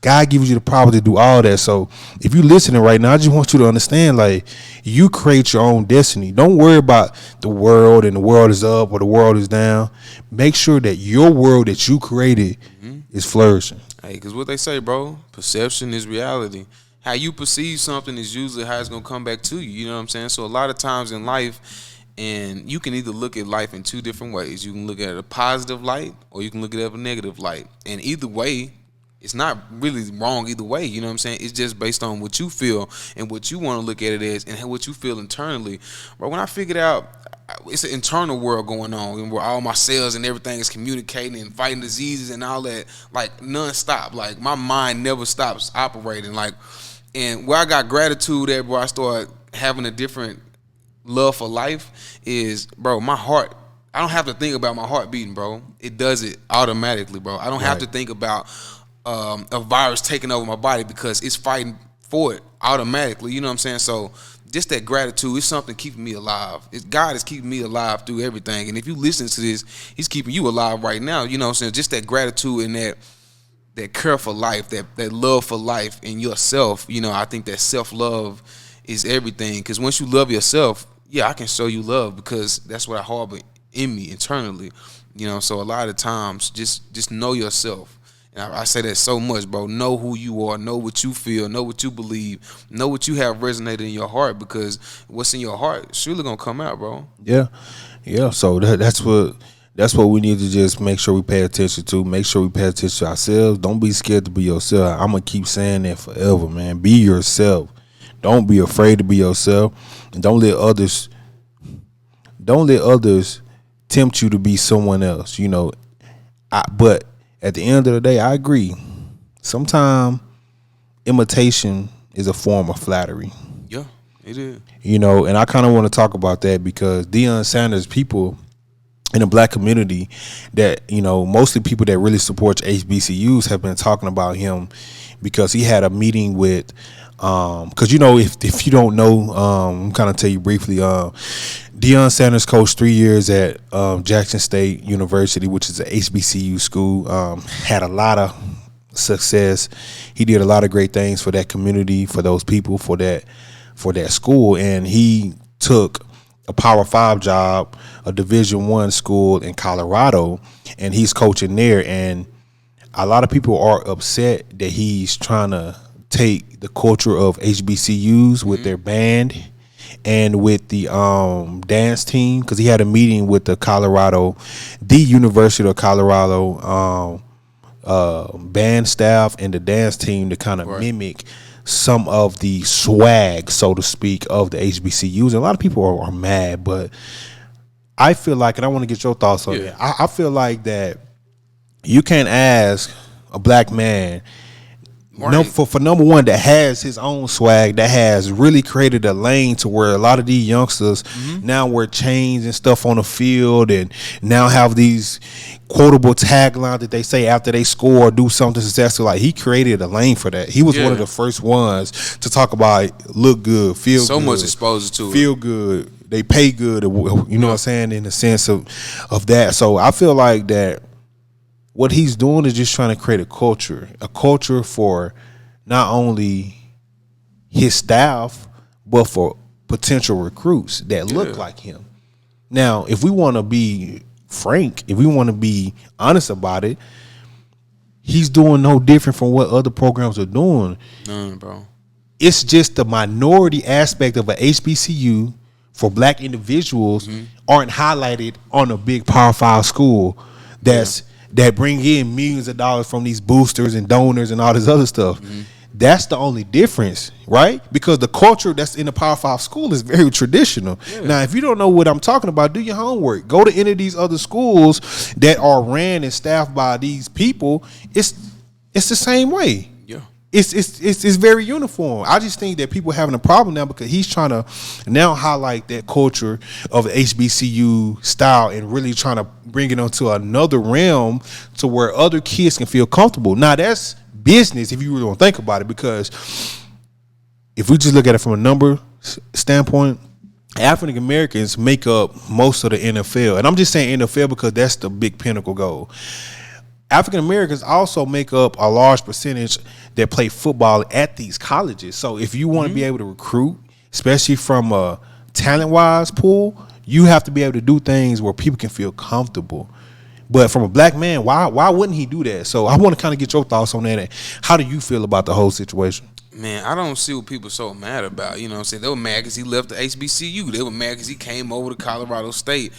God gives you the power to do all that. So if you're listening right now, I just want you to understand, like, you create your own destiny. Don't worry about the world and the world is up or the world is down. Make sure that your world that you created is flourishing.
Hey, because what they say, bro, perception is reality. How you perceive something is usually how it's going to come back to you. You know what I'm saying? So a lot of times in life, and you can either look at life in two different ways. You can look at it a positive light or you can look at it a negative light. And either way, it's not really wrong either way. You know what I'm saying? It's just based on what you feel and what you want to look at it as and what you feel internally. But when I figured out it's an internal world going on and where all my cells and everything is communicating and fighting diseases and all that, like, nonstop. Like, my mind never stops operating. Like, and where I got gratitude at, where I started having a different love for life is, bro, my heart. I don't have to think about my heart beating, bro. It does it automatically, bro. I don't have to think about a virus taking over my body because it's fighting for it automatically. You know what I'm saying? So just that gratitude is something keeping me alive. God is keeping me alive through everything. And if you listen to this, he's keeping you alive right now. You know what I'm saying? Just that gratitude and that care for life, that love for life and yourself. You know, I think that self-love is everything. Because once you love yourself, yeah, I can show you love because that's what I harbor in me internally. You know, so a lot of times just know yourself. And I say that so much, bro. Know who you are. Know what you feel. Know what you believe. Know what you have resonated in your heart because what's in your heart is surely going to come out, bro.
Yeah. So that's what we need to just make sure we pay attention to. Make sure we pay attention to ourselves. Don't be scared to be yourself. I'm going to keep saying that forever, man. Be yourself. Don't be afraid to be yourself. And don't let others tempt you to be someone else, you know. But at the end of the day, I agree. Sometimes imitation is a form of flattery.
Yeah, it is.
You know, and I kind of want to talk about that because Deion Sanders, people in the black community that, you know, mostly people that really support HBCUs have been talking about him because he had a meeting with, because, you know, if you don't know, I'm kind of tell you briefly, Deion Sanders coached 3 years at Jackson State University, which is an HBCU school, had a lot of success. He did a lot of great things for that community, for those people, for that school, and he took a Power 5 job, a Division I school in Colorado, and he's coaching there. And a lot of people are upset that he's trying to take the culture of HBCUs with their band and with the dance team, because he had a meeting with the University of Colorado band staff and the dance team to kind of mimic some of the swag, so to speak, of the HBCUs. And a lot of people are mad, but I feel like, and I want to get your thoughts on it. I feel like that you can't ask a black man, for number one, that has his own swag, that has really created a lane to where a lot of these youngsters now wear chains and stuff on the field and now have these quotable taglines that they say after they score or do something successful. Like, he created a lane for that. He was one of the first ones to talk about look good, feel
so
good.
much exposure to
feel good. They pay good, you know what I'm saying, in the sense of that. So I feel like that what he's doing is just trying to create a culture for not only his staff, but for potential recruits that look like him. Now, if we want to be frank, if we want to be honest about it, he's doing no different from what other programs are doing.
Bro.
It's just the minority aspect of an HBCU for black individuals aren't highlighted on a big Power 5 school that bring in millions of dollars from these boosters and donors and all this other stuff. That's the only difference, right? Because the culture that's in the Power 5 school is very traditional. Now, if you don't know what I'm talking about, do your homework. Go to any of these other schools that are ran and staffed by these people. It's the same way. it's very uniform. I just think that people are having a problem now because he's trying to now highlight that culture of HBCU style and really trying to bring it onto another realm to where other kids can feel comfortable. Now that's business if you really want to think about it, because if we just look at it from a number standpoint, African Americans make up most of the NFL, and I'm just saying NFL because that's the big pinnacle goal. African Americans also make up a large percentage that play football at these colleges. So if you want to be able to recruit, especially from a talent-wise pool, you have to be able to do things where people can feel comfortable. But from a black man, why wouldn't he do that? So I want to kind of get your thoughts on that. And how do you feel about the whole situation?
Man, I don't see what people so mad about. You know what I'm saying? They were mad because he left the HBCU. They were mad because he came over to Colorado State.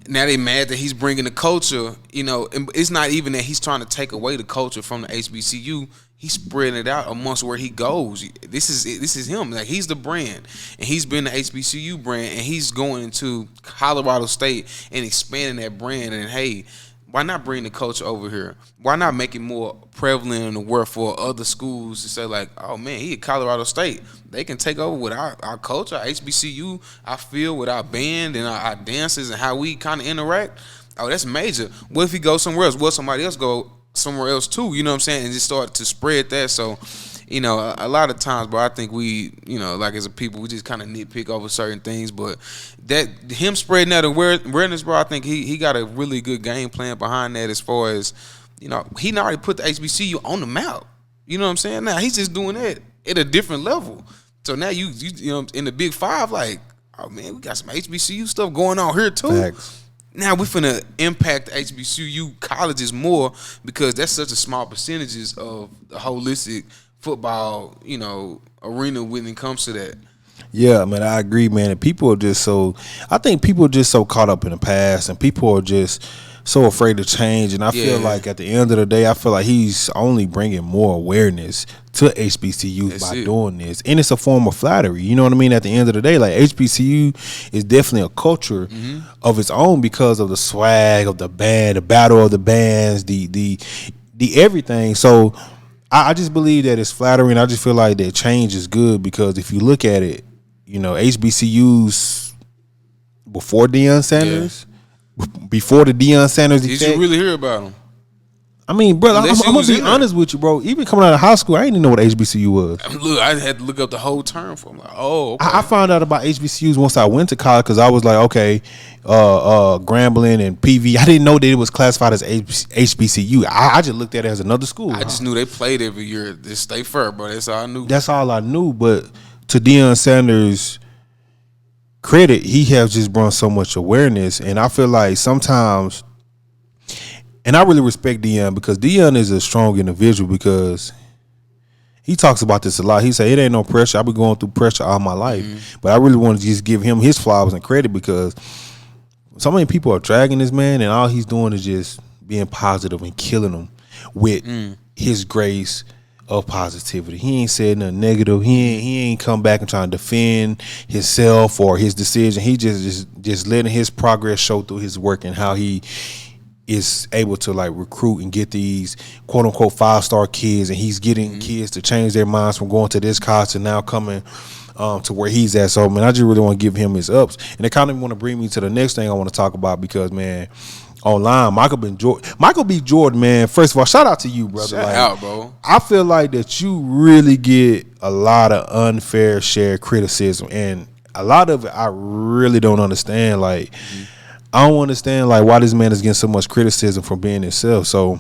Now they mad that he's bringing the culture. You know, and it's not even that he's trying to take away the culture from the HBCU. He's spreading it out amongst where he goes. This is him. Like, he's the brand, and he's been the HBCU brand, and he's going into Colorado State and expanding that brand. And hey, why not bring the culture over here? Why not make it more prevalent in the world for other schools to say, like, oh, man, he at Colorado State. They can take over with our culture, our HBCU, our field, with our band and our dances and how we kind of interact. Oh, that's major. What if he goes somewhere else? What if somebody else go somewhere else too? You know what I'm saying? And just start to spread that. So, you know, a lot of times, bro, I think we, you know, like as a people, we just kind of nitpick over certain things. But that him spreading that awareness, bro, I think he got a really good game plan behind that as far as, you know, he already put the HBCU on the map. You know what I'm saying? Now he's just doing that at a different level. So now you know, in the Big Five, like, oh, man, we got some HBCU stuff going on here too.
Facts.
Now we're finna impact HBCU colleges more because that's such a small percentages of the holistic football, you know, arena when it comes to that.
Yeah, man, I agree, man. And people are just I think people are just so caught up in the past, and people are just so afraid to change. And I feel like at the end of the day, I feel like he's only bringing more awareness to HBCUs by doing this. And it's a form of flattery. You know what I mean? At the end of the day, like, HBCU is definitely a culture of its own because of the swag of the band, the battle of the bands, the everything. So I just believe that it's flattering. I just feel like that change is good because if you look at it, you know, HBCUs before Deion Sanders, before the Deion Sanders
Did you really hear about him?
I mean, brother, I'm gonna be honest with you, bro. Even coming out of high school, I didn't even know what HBCU was.
Look, I had to look up the whole term for him. Like, oh, okay.
I found out about HBCUs once I went to college because I was like, okay, Grambling and PV. I didn't know that it was classified as HBCU. I just looked at it as another school.
I just knew they played every year. Just stay fair, bro. That's all I knew.
That's all I knew. But to Deion Sanders' credit, he has just brought so much awareness, and I feel like sometimes. And I really respect Deion because Deion is a strong individual because he talks about this a lot. He said, it ain't no pressure. I've been going through pressure all my life. But I really want to just give him his flowers and credit because so many people are dragging this man and all he's doing is just being positive and killing them with his grace of positivity. He ain't said nothing negative. He ain't come back and trying to defend himself or his decision. He just letting his progress show through his work and how he is able to like recruit and get these quote unquote 5-star kids, and he's getting kids to change their minds from going to this college to now coming to where he's at. So man, I just really want to give him his ups, and it kind of want to bring me to the next thing I want to talk about because man, online Michael B. Jordan, man. First of all, shout out to you, brother.
Shout out, bro.
I feel like that you really get a lot of unfair share criticism, and a lot of it I really don't understand. Like. I don't understand like why this man is getting so much criticism for being himself. So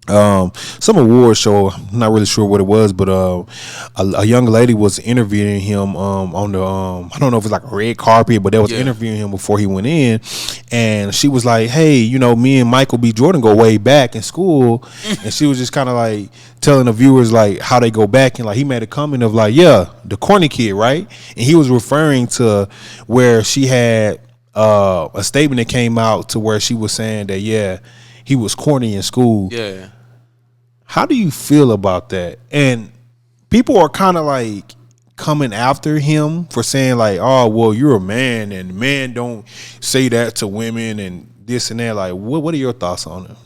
some award show, I'm not really sure what it was, but a young lady was interviewing him on the I don't know if it's like a red carpet, but they was interviewing him before he went in, and she was like, hey, you know, me and Michael B. Jordan go way back in school, and she was just kind of like telling the viewers like how they go back, and like he made a comment of like, yeah, the corny kid, right? And he was referring to where she had a statement that came out to where she was saying that he was corny in school.
Yeah.
How do you feel about that? And people are kind of like coming after him for saying like, oh, well, you're a man and men don't say that to women and this and that. Like, what are your thoughts on it?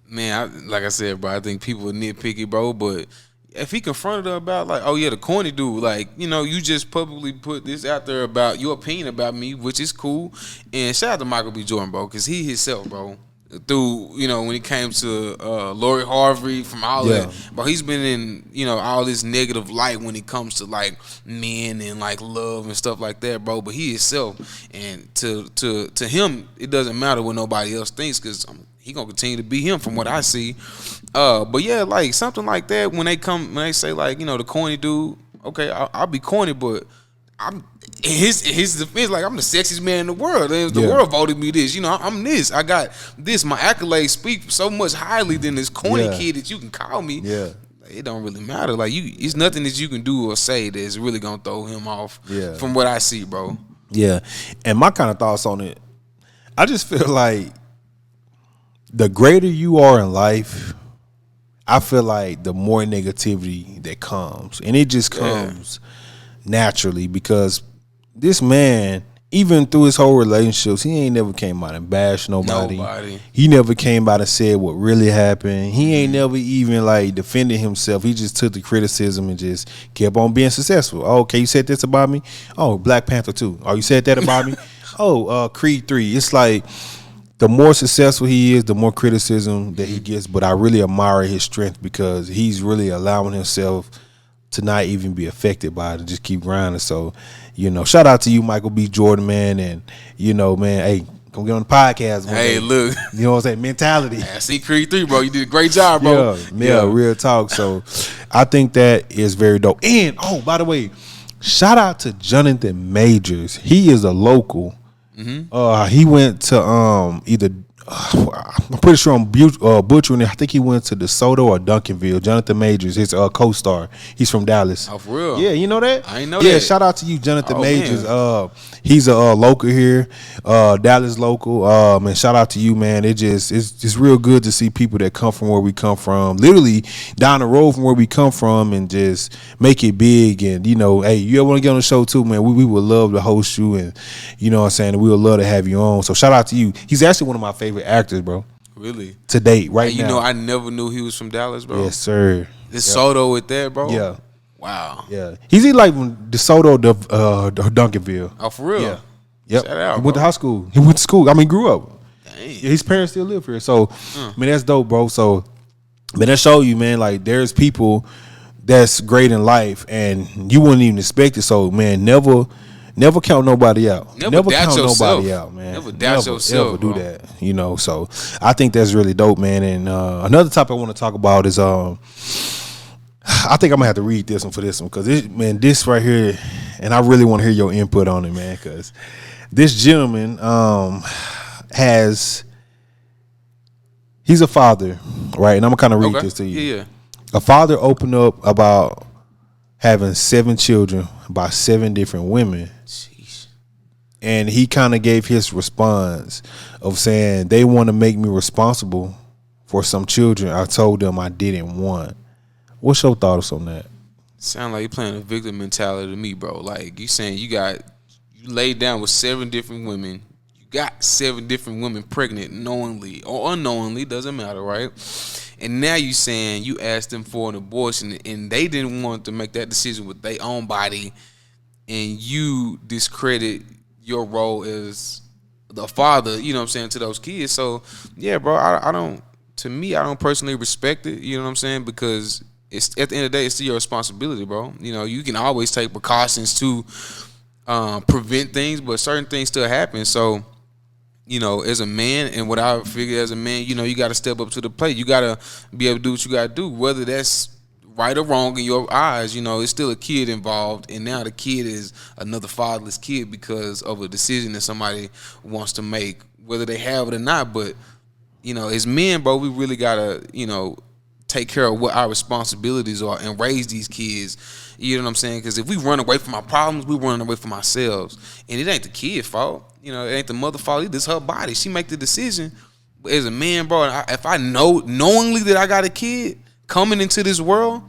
Man, like I said, bro, I think people are nitpicky, bro, but if he confronted her about like, oh yeah, the corny dude, like, you know, you just publicly put this out there about your opinion about me, which is cool. And shout out to Michael B. Jordan, bro, because he himself, bro, through, you know, when it came to Lori Harvey, from all that, but he's been in, you know, all this negative light when it comes to like men and like love and stuff like that, bro. But he himself, and to him, it doesn't matter what nobody else thinks, because he gonna continue to be him from what I see. But yeah, like something like that, when they say like, you know, the corny dude, okay, I'll be corny, but I'm his defense, like, I'm the sexiest man in the world. The world voted me this. You know, I'm this. I got this. My accolades speak so much highly than this corny kid that you can call me. Yeah. It don't really matter. Like, it's nothing that you can do or say that's really gonna throw him off. Yeah. From what I see, bro.
Yeah. And my kind of thoughts on it, I just feel like the greater you are in life, I feel like the more negativity that comes. And it just comes naturally, because this man, even through his whole relationships, he ain't never came out and bashed nobody. He never came out and said what really happened. He ain't never even like defended himself. He just took the criticism and just kept on being successful. Oh, okay, you said this about me? Oh, Black Panther 2. Oh, you said that about me? Oh, Creed 3. It's like the more successful he is, the more criticism that he gets. But I really admire his strength, because he's really allowing himself to not even be affected by it and just keep grinding. So, you know, shout out to you, Michael B. Jordan, man. And, you know, man, hey, come get on the podcast, man.
Hey, look.
You know what I'm saying? Mentality.
I see Creed 3, bro. You did a great job, bro.
Yeah, real talk. So I think that is very dope. And, oh, by the way, shout out to Jonathan Majors. He is a local. Mm-hmm. He went to either I'm pretty sure I'm butchering it. I think he went to DeSoto or Duncanville. Jonathan Majors, his co-star. He's from Dallas.
Oh, for real?
Yeah, you know that?
I ain't know that.
Yeah, shout out to you, Jonathan Majors. Man. He's a local here, Dallas local. And shout out to you, man. It's just real good to see people that come from where we come from, literally down the road from where we come from, and just make it big. And, you know, hey, you ever want to get on the show too, man? We would love to host you, and, you know what I'm saying, we would love to have you on. So shout out to you. He's actually one of my favorite actors, bro.
Really?
To date, right now.
You know, I never knew he was from Dallas, bro.
Yes, sir.
DeSoto with that, bro?
Yeah.
Wow.
Yeah. He's like DeSoto, Duncanville.
Oh, for real?
Yeah. Yep.
Shout out,
he went to high school. He went to school. I mean, grew up.
Dang.
Yeah, his parents still live here. So, man, that's dope, bro. So, man, that show you, man, like, there's people that's great in life, and you wouldn't even expect it. So, man, never count nobody out.
Never
count
yourself.
nobody out, man.
Never doubt yourself.
Never do that, you know. So I think that's really dope, man. And another topic I want to talk about is I think I'm gonna have to read this one for this one, because this right here, and I really want to hear your input on it, man. Because this gentleman he's a father, right? And I'm gonna kind of read this to you.
Yeah.
A father opened up about having 7 children by 7 different women.
Jeez.
And he kind of gave his response of saying, they want to make me responsible for some children I told them I didn't want. What's your thoughts on that?
Sound like you're playing a victim mentality to me, bro. Like, you saying you laid down with 7 different women. You got 7 different women pregnant knowingly or unknowingly, doesn't matter, right? And now you saying you asked them for an abortion, and they didn't want to make that decision with their own body, and you discredit your role as the father, you know what I'm saying, to those kids. So, yeah, bro, I don't personally respect it, you know what I'm saying, because it's, at the end of the day, it's still your responsibility, bro. You know, you can always take precautions to prevent things, but certain things still happen. So, you know, as a man, and what I figure as a man, you know, you got to step up to the plate. You got to be able to do what you got to do, whether that's right or wrong in your eyes. You know, it's still a kid involved, and now the kid is another fatherless kid because of a decision that somebody wants to make, whether they have it or not. But, you know, as men, bro, we really got to, you know, take care of what our responsibilities are and raise these kids. You know what I'm saying? Because if we run away from our problems, we running away from ourselves. And it ain't the kid's fault. You know, it ain't the mother fault. It's her body. She make the decision. But as a man, bro, if I know knowingly that I got a kid coming into this world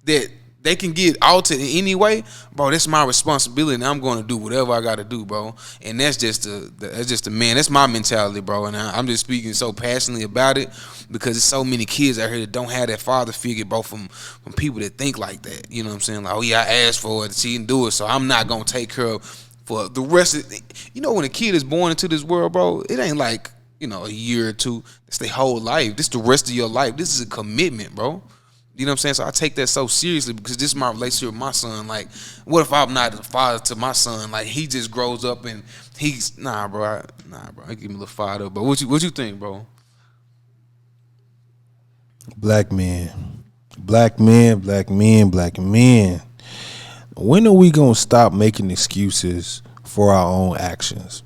that they can get altered in any way, bro, that's my responsibility, and I'm going to do whatever I got to do, bro. And that's just the man. That's my mentality, bro. And I'm just speaking so passionately about it because there's so many kids out here that don't have that father figure, bro, from people that think like that. You know what I'm saying? Like, oh yeah, I asked for it, she didn't do it, so I'm not going to take care of for the rest of it. You know, when a kid is born into this world, bro, it ain't like, you know, a year or two. It's their whole life. This the rest of your life. This is a commitment, bro. You know what I'm saying? So I take that so seriously because this is my relationship with my son. Like, what if I'm not the father to my son? Like, he just grows up and he's bro. I give him a little fired up. But what you think, bro?
Black men. When are we gonna stop making excuses for our own actions?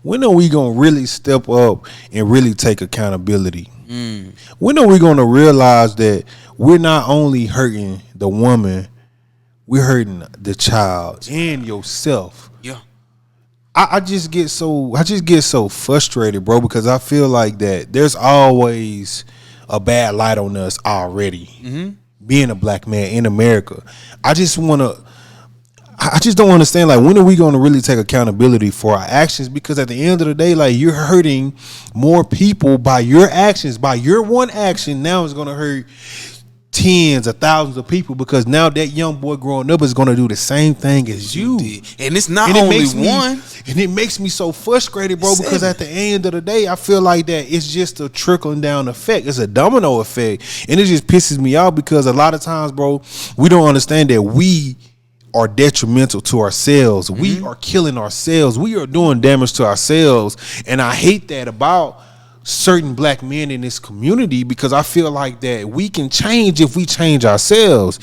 When are we gonna really step up and really take accountability? When are we gonna realize that we're not only hurting the woman, we're hurting the child and yourself?
Yeah.
I just get so frustrated, bro, because I feel like that there's always a bad light on us already. Being a black man in America, I just don't understand, like, when are we going to really take accountability for our actions? Because at the end of the day, like, you're hurting more people by your actions. By your one action, now it's going to hurt tens of thousands of people, because now that young boy growing up is going to do the same thing as you.
And it's not only one.
And it makes me so frustrated, bro, because at the end of the day, I feel like that it's just a trickling down effect. It's a domino effect. And it just pisses me off because a lot of times, bro, we don't understand that we are detrimental to ourselves. We are killing ourselves. We are doing damage to ourselves. And I hate that about certain black men in this community, because I feel like that we can change if we change ourselves.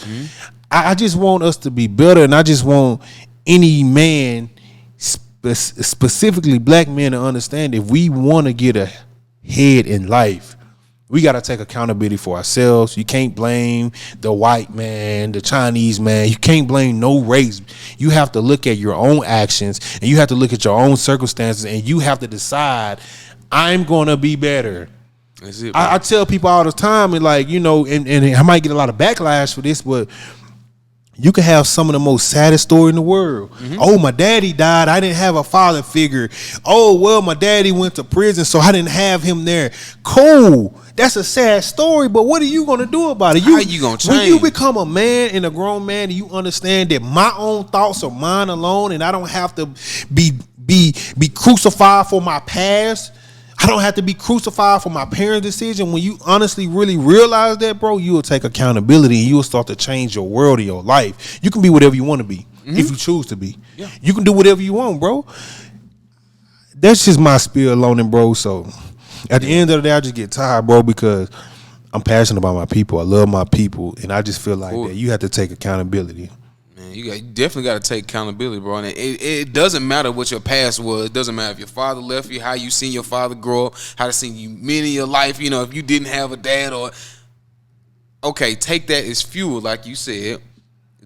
I just want us to be better, and I just want any man, specifically black men, to understand if we want to get ahead in life, we got to take accountability for ourselves. You can't blame the white man, the Chinese man. You can't blame no race. You have to look at your own actions, and you have to look at your own circumstances, and you have to decide, I'm going to be better.
That's it,
I tell people all the time, and like, you know, and I might get a lot of backlash for this, but you can have some of the most saddest story in the world. Oh, my daddy died. I didn't have a father figure. Oh, well, my daddy went to prison, so I didn't have him there. Cool. That's a sad story, but what are you going to do about it?
How you going to change?
When you become a man and a grown man, and you understand that my own thoughts are mine alone, and I don't have to be crucified for my past. I don't have to be crucified for my parents' decision. When you honestly really realize that, bro, you will take accountability, and you will start to change your world and your life. You can be whatever you want to be if you choose to be. Yeah. You can do whatever you want, bro. That's just my spiel on it, bro. So at the end of the day, I just get tired, bro, because I'm passionate about my people. I love my people, and I just feel like that you have to take accountability.
You definitely got to take accountability, bro. And it doesn't matter what your past was. It doesn't matter if your father left you, how you seen your father grow up, how to seen you men in your life. You know, if you didn't have a dad, or okay, take that as fuel, like you said.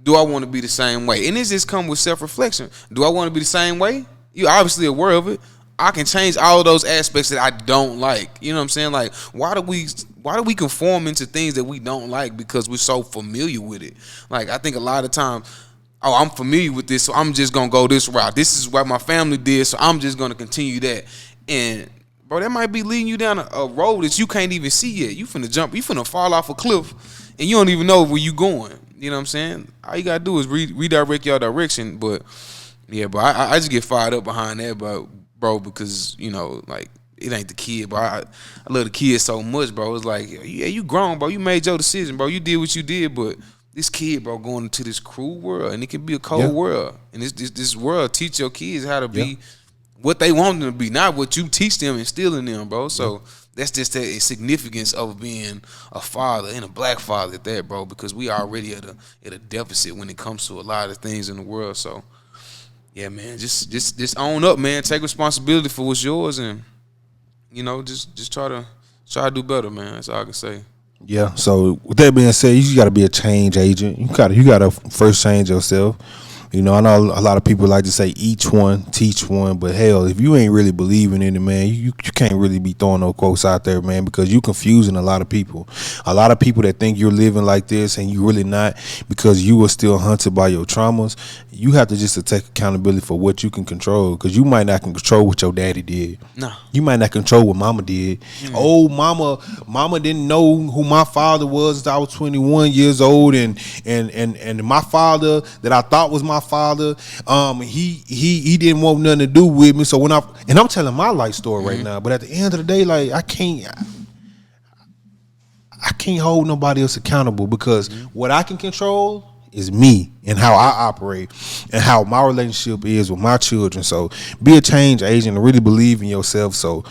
Do I want to be the same way? And this just come with self-reflection. Do I want to be the same way? You're obviously aware of it. I can change all of those aspects that I don't like. You know what I'm saying? Like, why do we conform into things that we don't like because we're so familiar with it? Like, I think a lot of times, oh, I'm familiar with this, so I'm just going to go this route. This is what my family did, so I'm just going to continue that. And, bro, that might be leading you down a road that you can't even see yet. You finna fall off a cliff, and you don't even know where you going. You know what I'm saying? All you got to do is redirect your direction. But, yeah, bro, I just get fired up behind that, bro, because, you know, like, it ain't the kid, bro. I love the kid so much, bro. It's like, yeah, you grown, bro. You made your decision, bro. You did what you did, but this kid, bro, going into this cruel world, and it can be a cold world. And this world teach your kids how to be what they want them to be, not what you teach them and instill in them, bro. So that's just the significance of being a father and a black father at that, bro, because we already at a deficit when it comes to a lot of things in the world. So, yeah, man, just own up, man. Take responsibility for what's yours, and, you know, just try to do better, man. That's all I can say.
Yeah. So with that being said, you got to be a change agent. You got to first change yourself. You know, I know a lot of people like to say each one, teach one, but hell, if you ain't really believing in it, man, you can't really be throwing no quotes out there, man, because you confusing a lot of people. A lot of people that think you're living like this and you really not, because you are still hunted by your traumas. You have to just take accountability for what you can control, because you might not can control what your daddy did.
No.
You might not control what mama did. Oh, mama didn't know who my father was until I was 21 years old, and my father that I thought was my father, he didn't want nothing to do with me. So I'm telling my life story right now, but at the end of the day, like, I can't hold nobody else accountable, because what I can control is me and how I operate and how my relationship is with my children. So be a change agent and really believe in yourself. So,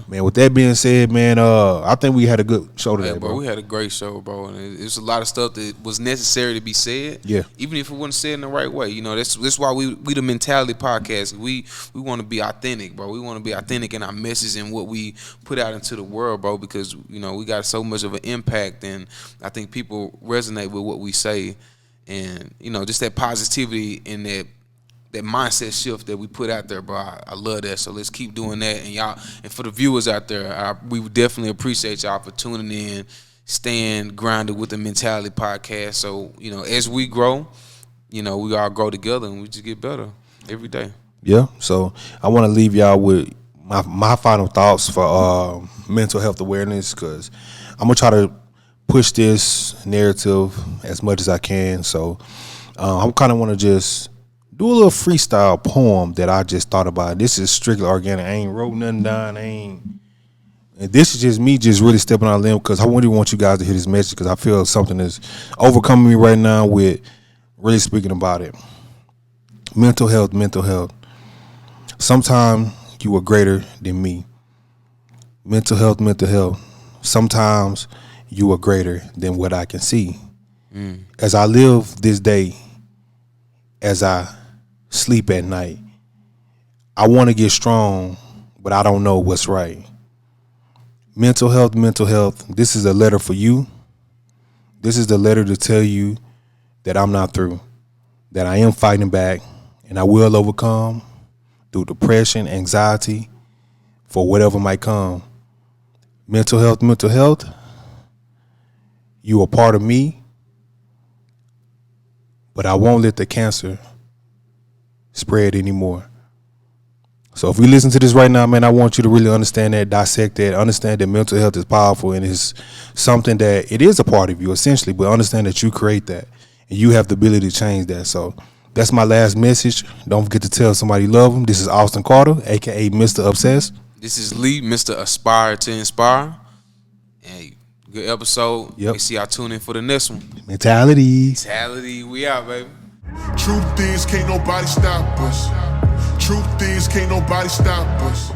man, with that being said, man, I think we had a good show today, bro.
We had a great show, bro, and it's a lot of stuff that was necessary to be said.
Yeah.
Even if it wasn't said in the right way. You know, that's why we the Mentality Podcast. We want to be authentic, bro. We want to be authentic in our message and what we put out into the world, bro, because, you know, we got so much of an impact, and I think people resonate with what we say. And, you know, just that positivity and that mindset shift that we put out there, bro. I love that. So let's keep doing that. And y'all, and for the viewers out there, we would definitely appreciate y'all for tuning in, staying grounded with the Mentality Podcast. So, you know, as we grow, you know, we all grow together and we just get better every day.
Yeah. So I want to leave y'all with my final thoughts for mental health awareness, because I'm going to try to push this narrative as much as I can. So I kind of want to just do a little freestyle poem that I just thought about. This is strictly organic. I ain't wrote nothing down. And this is just me just really stepping on a limb, because I really want you guys to hear this message, because I feel something is overcoming me right now with really speaking about it. Mental health. Sometimes you are greater than me. Mental health. Sometimes you are greater than what I can see. As I live this day, as I sleep at night, I want to get strong, but I don't know what's right. Mental health. This is a letter for you. This is the letter to tell you that I'm not through, that I am fighting back, and I will overcome through depression, anxiety, for whatever might come. Mental health. You are part of me, but I won't let the cancer spread anymore. So if we listen to this right now, man, I want you to really understand that, dissect that, understand that mental health is powerful and is something that it is a part of you essentially, but understand that you create that and you have the ability to change that. So that's my last message. Don't forget to tell somebody you love them. This is Austin Carter, a.k.a. Mr. Obsessed.
This is Lee, Mr. Aspire to Inspire. And good episode.
Yep.
We see y'all tune in for the next one.
Mentality.
We out, baby.
Truth is, can't nobody stop us. Truth is, can't nobody stop us.